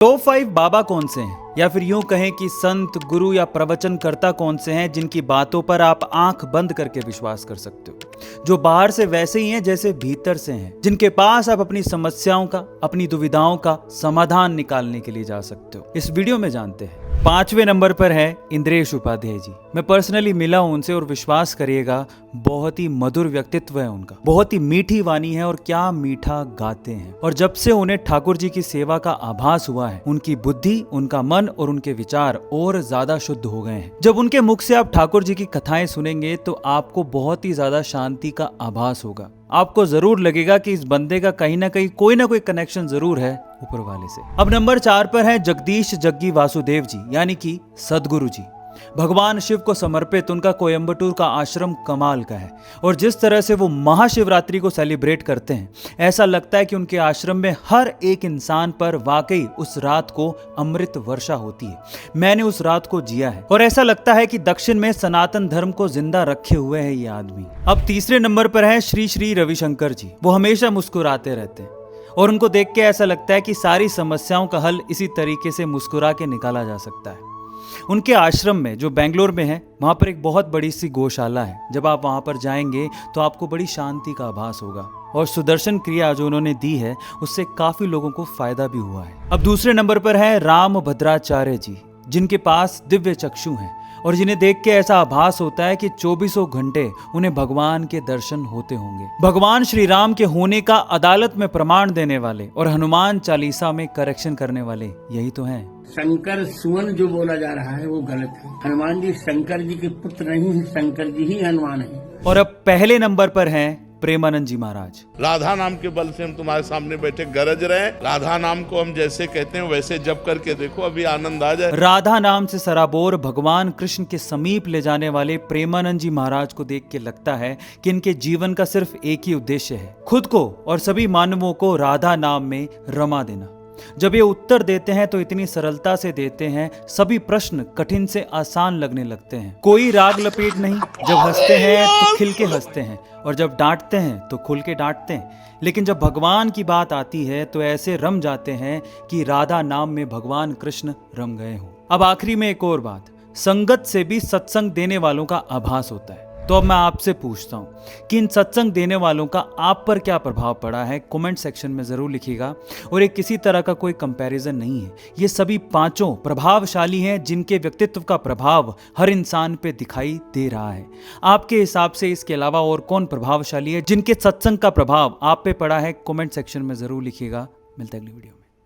Top 5 बाबा कौन से हैं, या फिर यूं कहें कि संत, गुरु या प्रवचनकर्ता कौन से हैं जिनकी बातों पर आप आंख बंद करके विश्वास कर सकते हो, जो बाहर से वैसे ही हैं जैसे भीतर से हैं, जिनके पास आप अपनी समस्याओं का, अपनी दुविधाओं का समाधान निकालने के लिए जा सकते हो। इस वीडियो में जानते हैं। 5वें नंबर पर है इंद्रेश उपाध्याय जी। मैं पर्सनली मिला हूं उनसे और विश्वास करिएगा बहुत ही मधुर व्यक्तित्व है उनका, बहुत ही मीठी वाणी है और क्या मीठा गाते हैं। और जब से उन्हें ठाकुर जी की सेवा का आभास हुआ है, उनकी बुद्धि, उनका मन और उनके विचार और ज्यादा शुद्ध हो गए हैं। जब उनके मुख से आप ठाकुर जी की कथाएं सुनेंगे तो आपको बहुत ही ज्यादा शांति का आभास होगा। आपको जरूर लगेगा कि इस बंदे का कहीं ना कहीं कोई ना कोई कनेक्शन जरूर है ऊपर वाले से। अब नंबर 4 पर है जगदीश जग्गी वासुदेव जी, यानी कि सदगुरु जी। भगवान शिव को समर्पित उनका कोयम्बटूर का आश्रम कमाल का है और जिस तरह से वो महाशिवरात्रि को सेलिब्रेट करते हैं, ऐसा लगता है कि उनके आश्रम में हर एक इंसान पर वाकई उस रात को अमृत वर्षा होती है। मैंने उस रात को जिया है और ऐसा लगता है कि दक्षिण में सनातन धर्म को जिंदा रखे हुए है ये आदमी। अब तीसरे नंबर पर है श्री श्री रविशंकर जी। वो हमेशा मुस्कुराते रहते हैं और उनको देख के ऐसा लगता है कि सारी समस्याओं का हल इसी तरीके से मुस्कुरा के निकाला जा सकता है। उनके आश्रम में, जो बेंगलोर में है, वहां पर एक बहुत बड़ी सी गौशाला है। जब आप वहां पर जाएंगे तो आपको बड़ी शांति का आभास होगा और सुदर्शन क्रिया जो उन्होंने दी है उससे काफी लोगों को फायदा भी हुआ है। अब दूसरे नंबर पर है राम भद्राचार्य जी, जिनके पास दिव्य चक्षु हैं और जिन्हें देख के ऐसा आभास होता है कि 24 घंटे उन्हें भगवान के दर्शन होते होंगे। भगवान श्री राम के होने का अदालत में प्रमाण देने वाले और हनुमान चालीसा में करेक्शन करने वाले यही तो हैं। शंकर सुवन जो बोला जा रहा है वो गलत है। हनुमान जी शंकर जी के पुत्र नहीं है, शंकर जी ही हनुमान है। और अब पहले नंबर पर हैं प्रेमानंद जी महाराज। राधा नाम के बल से हम तुम्हारे सामने बैठे गरज रहे। राधा नाम को हम जैसे कहते हैं वैसे जप करके देखो, अभी आनंद आ जाए। राधा नाम से सराबोर भगवान कृष्ण के समीप ले जाने वाले प्रेमानंद जी महाराज को देख के लगता है कि इनके जीवन का सिर्फ एक ही उद्देश्य है, खुद को और सभी मानवों को राधा नाम में रमा देना। जब ये उत्तर देते हैं तो इतनी सरलता से देते हैं, सभी प्रश्न कठिन से आसान लगने लगते हैं। कोई राग लपेट नहीं, जब हंसते हैं तो खिल के हंसते हैं और जब डांटते हैं तो खुल के डांटते हैं। लेकिन जब भगवान की बात आती है तो ऐसे रम जाते हैं कि राधा नाम में भगवान कृष्ण रम गए हों। अब आखिरी में एक और बात, संगत से भी सत्संग देने वालों का आभास होता है। तो अब मैं आपसे पूछता हूं कि इन सत्संग देने वालों का आप पर क्या प्रभाव पड़ा है, कमेंट सेक्शन में जरूर लिखिएगा। और ये किसी तरह का कोई कंपैरिजन नहीं है, ये सभी पांचों प्रभावशाली हैं जिनके व्यक्तित्व का प्रभाव हर इंसान पे दिखाई दे रहा है। आपके हिसाब से इसके अलावा और कौन प्रभावशाली है जिनके सत्संग का प्रभाव आप पे पड़ा है, कमेंट सेक्शन में जरूर लिखिएगा। मिलता है अगली वीडियो में।